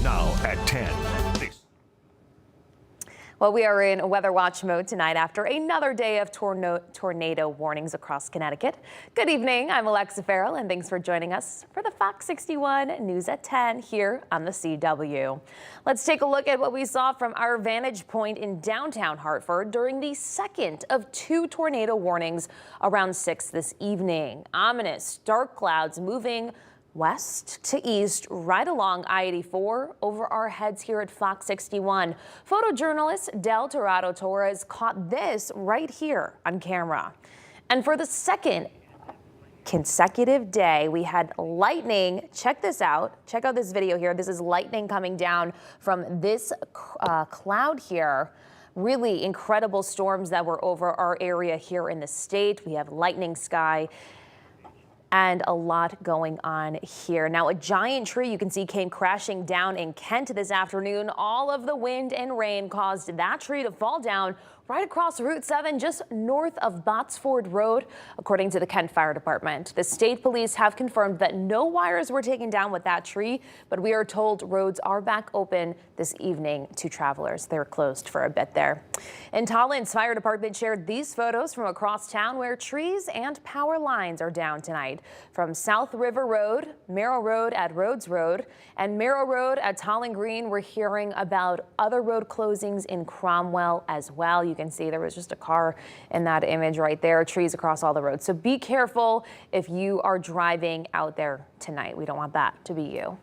now at 10. Well, we are in weather watch mode tonight after another day of tornado warnings across Connecticut. Good evening. I'm Alexa Farrell, and thanks for joining us for the Fox 61 News at 10 here on the CW. Let's take a look at what we saw from our vantage point in downtown Hartford during the second of two tornado warnings around 6 this evening. Ominous dark clouds moving west to east right along I-84 over our heads here at Fox 61. Photojournalist Del Torado Torres caught this right here on camera. And for the second consecutive day, we had lightning. Check this out. Check out this video here. This is lightning coming down from this cloud here. Really incredible storms that were over our area here in the state. We have lightning sky and a lot going on here. Now, a giant tree you can see came crashing down in Kent this afternoon. All of the wind and rain caused that tree to fall down right across Route 7, just north of Botsford Road, according to the Kent Fire Department. The state police have confirmed that no wires were taken down with that tree, but we are told roads are back open this evening to travelers. They were closed for a bit there. In Tolland's Fire Department shared these photos from across town where trees and power lines are down tonight. From South River Road, Merrill Road at Rhodes Road, and Merrill Road at Tolland Green, we're hearing about other road closings in Cromwell as well. You can see there was just a car in that image right there, trees across all the roads. So be careful if you are driving out there tonight. We don't want that to be you.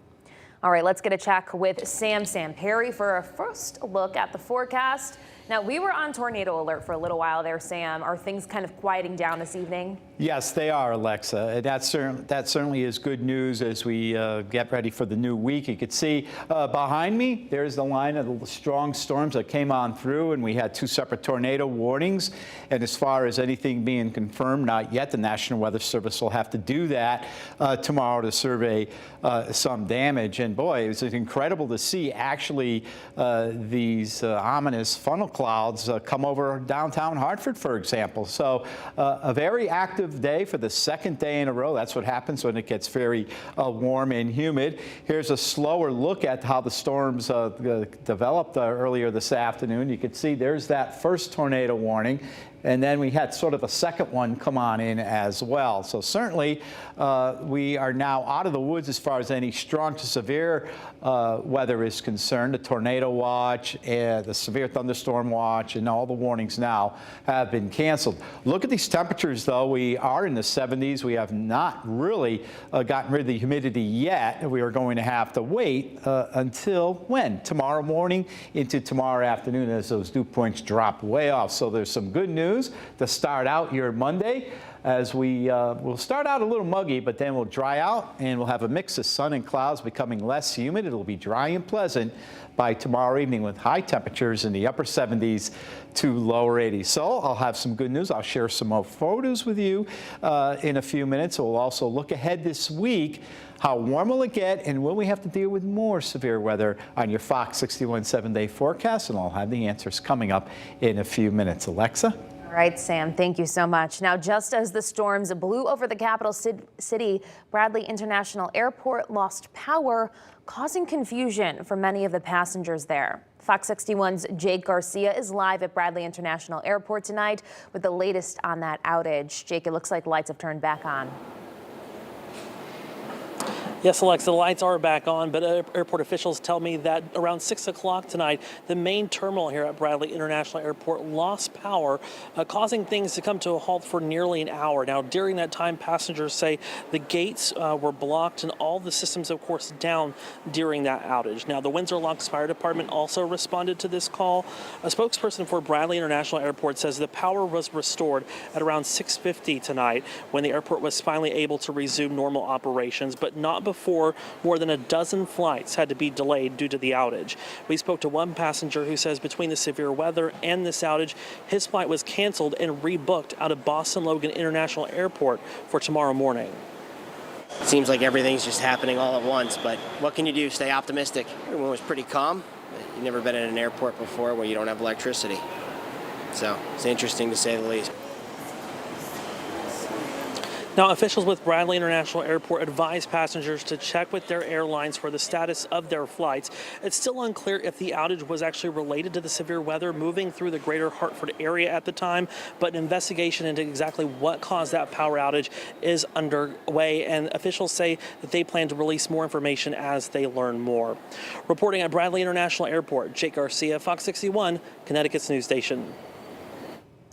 All right, let's get a check with Sam Perry for a first look at the forecast. Now, we were on tornado alert for a little while there, Sam. Are things kind of quieting down this evening? Yes, they are, Alexa. That certainly is good news as we get ready for the new week. You can see behind me, there's the line of the strong storms that came on through, and we had two separate tornado warnings. And as far as anything being confirmed, not yet. The National Weather Service will have to do that tomorrow to survey some damage. And boy, it was incredible to see actually these ominous funnel clouds come over downtown Hartford, for example. So a very active day for the second day in a row. That's what happens when it gets very warm and humid. Here's a slower look at how the storms developed earlier this afternoon. You can see there's that first tornado warning. And then we had sort of a second one come on in as well. So certainly we are now out of the woods as far as any strong to severe weather is concerned. The tornado watch, and the severe thunderstorm watch, and all the warnings now have been canceled. Look at these temperatures, though. We are in the 70s. We have not really gotten rid of the humidity yet. We are going to have to wait until when? Tomorrow morning into tomorrow afternoon as those dew points drop way off. So there's some good news to start out your Monday, as we will start out a little muggy, but then we'll dry out and we'll have a mix of sun and clouds becoming less humid. It'll be dry and pleasant by tomorrow evening with high temperatures in the upper 70s to lower 80s. So I'll have some good news. I'll share some more photos with you in a few minutes. We'll also look ahead this week. How warm will it get, and will we have to deal with more severe weather on your Fox 61 7-day forecast? And I'll have the answers coming up in a few minutes. Alexa? All right, Sam, thank you so much. Now, just as the storms blew over the capital city, Bradley International Airport lost power, causing confusion for many of the passengers there. Fox 61's Jake Garcia is live at Bradley International Airport tonight with the latest on that outage. Jake, it looks like the lights have turned back on. Yes, Alexa, the lights are back on, but airport officials tell me that around 6 o'clock tonight, the main terminal here at Bradley International Airport lost power, causing things to come to a halt for nearly an hour. Now, during that time, passengers say the gates were blocked and all the systems, of course, down during that outage. Now, the Windsor Locks Fire Department also responded to this call. A spokesperson for Bradley International Airport says the power was restored at around 6:50 tonight when the airport was finally able to resume normal operations, but not before more than a dozen flights had to be delayed due to the outage. We spoke to one passenger who says between the severe weather and this outage, his flight was canceled and rebooked out of Boston Logan International Airport for tomorrow morning. It seems like everything's just happening all at once, but what can you do? Stay optimistic. Everyone was pretty calm. You've never been at an airport before where you don't have electricity. So it's interesting to say the least. Now, officials with Bradley International Airport advise passengers to check with their airlines for the status of their flights. It's still unclear if the outage was actually related to the severe weather moving through the greater Hartford area at the time, but an investigation into exactly what caused that power outage is underway, and officials say that they plan to release more information as they learn more. Reporting at Bradley International Airport, Jake Garcia, Fox 61, Connecticut's news station.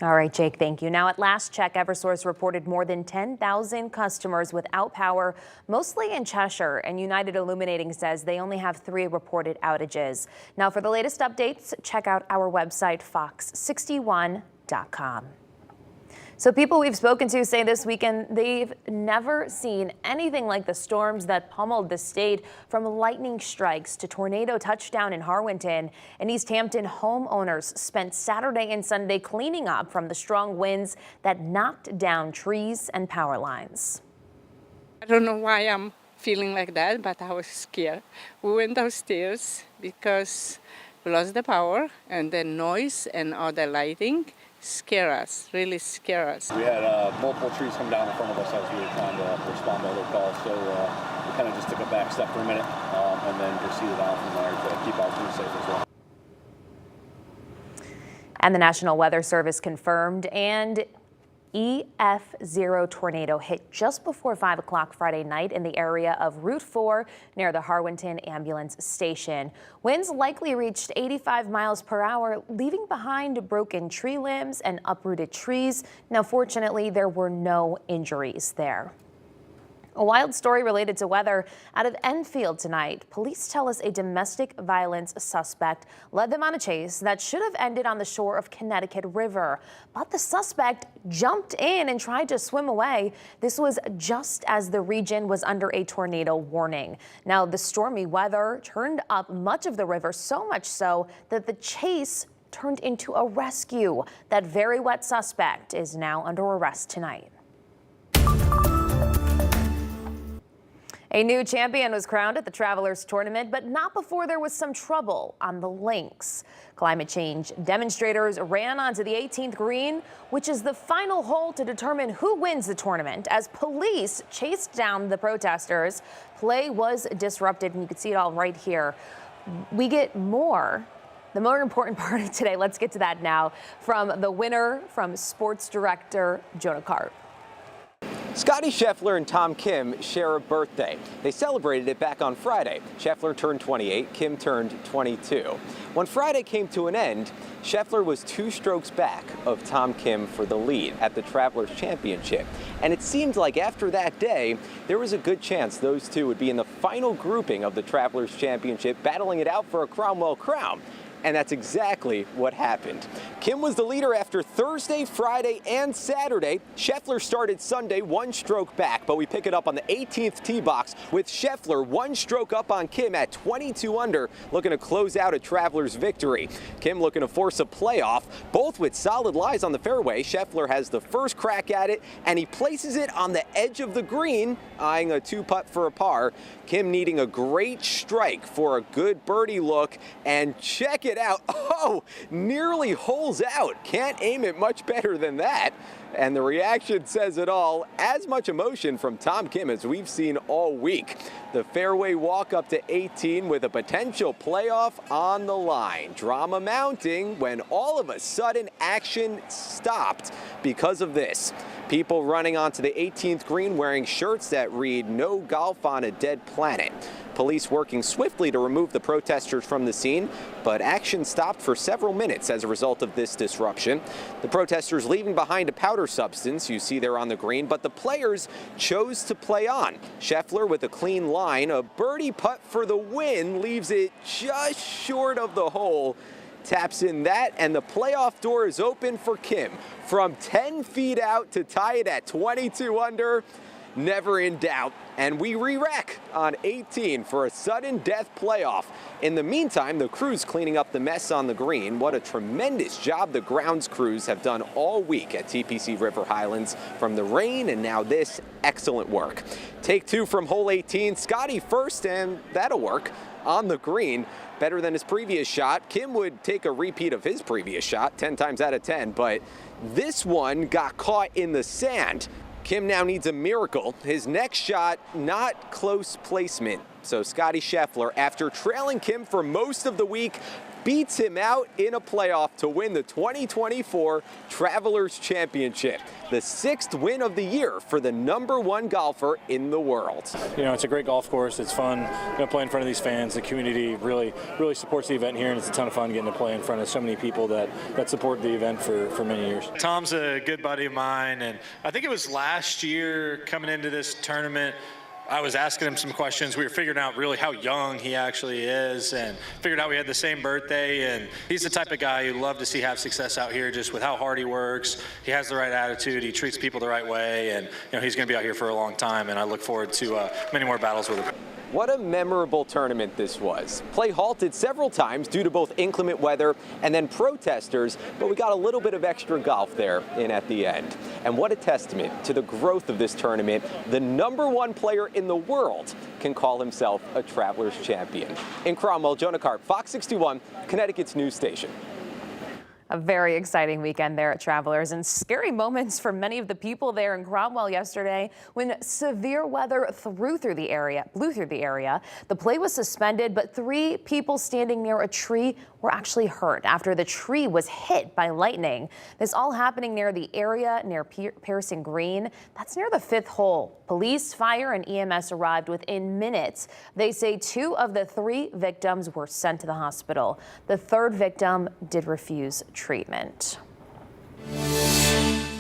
All right, Jake, thank you. Now, at last check, Eversource reported more than 10,000 customers without power, mostly in Cheshire, and United Illuminating says they only have 3 reported outages. Now, for the latest updates, check out our website, fox61.com. So people we've spoken to say this weekend they've never seen anything like the storms that pummeled the state, from lightning strikes to tornado touchdown in Harwinton. And East Hampton homeowners spent Saturday and Sunday cleaning up from the strong winds that knocked down trees and power lines. I don't know why I'm feeling like that, but I was scared. We went downstairs because we lost the power, and the noise and all the lighting scare us, really scare us. We had multiple trees come down in front of us as we were trying to respond to other calls, so we kind of just took a back step for a minute and then proceeded on from there to keep our crews safe as well. And the National Weather Service confirmed an EF0 tornado hit just before 5 o'clock Friday night in the area of Route 4 near the Harwinton Ambulance Station. Winds likely reached 85 miles per hour, leaving behind broken tree limbs and uprooted trees. Now, fortunately, there were no injuries there. A wild story related to weather out of Enfield tonight. Police tell us a domestic violence suspect led them on a chase that should have ended on the shore of Connecticut River. But the suspect jumped in and tried to swim away. This was just as the region was under a tornado warning. Now, the stormy weather turned up much of the river, so much so that the chase turned into a rescue. That very wet suspect is now under arrest tonight. A new champion was crowned at the Travelers Tournament, but not before there was some trouble on the links. Climate change demonstrators ran onto the 18th green, which is the final hole to determine who wins the tournament, as police chased down the protesters. Play was disrupted, and you can see it all right here. We get more. The more important part of today, let's get to that now, from the winner, from sports director Jonah Karp. Scotty Scheffler and Tom Kim share a birthday. They celebrated it back on Friday. Scheffler turned 28, Kim turned 22. When Friday came to an end, Scheffler was 2 strokes back of Tom Kim for the lead at the Travelers Championship. And it seemed like after that day, there was a good chance those two would be in the final grouping of the Travelers Championship, battling it out for a Cromwell crown. And that's exactly what happened. Kim was the leader after Thursday, Friday, and Saturday. Scheffler started Sunday 1 stroke back, but we pick it up on the 18th tee box with Scheffler 1 stroke up on Kim at 22 under, looking to close out a Travelers victory. Kim looking to force a playoff, both with solid lies on the fairway. Scheffler has the first crack at it, and he places it on the edge of the green, eyeing a 2-putt for a par. Kim needing a great strike for a good birdie look, and check it out. Oh, nearly holes out. Can't aim it much better than that. And the reaction says it all. As much emotion from Tom Kim as we've seen all week. The fairway walk up to 18 with a potential playoff on the line. Drama mounting when all of a sudden action stopped because of this. People running onto the 18th green wearing shirts that read "No golf on a dead planet." Police working swiftly to remove the protesters from the scene, but action stopped for several minutes as a result of this disruption. The protesters leaving behind a powder substance you see there on the green, but the players chose to play on. Scheffler with a clean line, a birdie putt for the win, leaves it just short of the hole. Taps in that, and the playoff door is open for Kim. From 10 feet out to tie it at 22 under, never in doubt. And we re-rack on 18 for a sudden death playoff. In the meantime, the crew's cleaning up the mess on the green. What a tremendous job the grounds crews have done all week at TPC River Highlands, from the rain and now this excellent work. Take 2 from hole 18. Scotty first, and that'll work on the green. Better than his previous shot. Kim would take a repeat of his previous shot 10 times out of 10, but this one got caught in the sand. Kim now needs a miracle. His next shot, not close placement. So Scottie Scheffler, after trailing Kim for most of the week, beats him out in a playoff to win the 2024 Travelers Championship, the 6th win of the year for the #1 golfer in the world. You know, it's a great golf course. It's fun to play in front of these fans. The community really supports the event here, and it's a ton of fun getting to play in front of so many people that support the event for many years. Tom's a good buddy of mine, and I think it was last year coming into this tournament, I was asking him some questions. We were figuring out really how young he actually is, and figured out we had the same birthday. And he's the type of guy you love to see have success out here, just with how hard he works. He has the right attitude. He treats people the right way, and he's going to be out here for a long time. And I look forward to many more battles with him. What a memorable tournament this was. Play halted several times due to both inclement weather and then protesters, but we got a little bit of extra golf there in at the end. And what a testament to the growth of this tournament. The #1 player in the world can call himself a Travelers champion. In Cromwell, Jonah Karp, Fox 61, Connecticut's news station. A very exciting weekend there at Travelers, and scary moments for many of the people there in Cromwell yesterday when severe weather blew through the area. The play was suspended, but 3 people standing near a tree were actually hurt after the tree was hit by lightning. This all happening near the area near Pearson Green. That's near the 5th hole. Police, fire, and EMS arrived within minutes. They say 2 of the 3 victims were sent to the hospital. The 3rd victim did refuse treatment.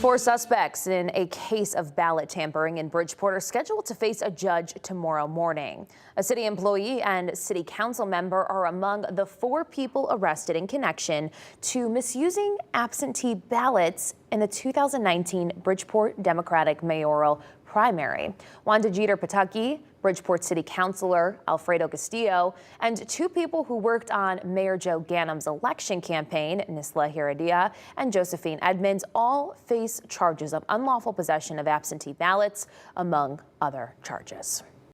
4 suspects in a case of ballot tampering in Bridgeport are scheduled to face a judge tomorrow morning. A city employee and city council member are among the 4 people arrested in connection to misusing absentee ballots in the 2019 Bridgeport Democratic mayoral primary. Wanda Jeter-Pataki, Bridgeport City Councilor Alfredo Castillo, and 2 people who worked on Mayor Joe Ganem's election campaign, Nisla Heredia and Josephine Edmonds, all face charges of unlawful possession of absentee ballots, among other charges.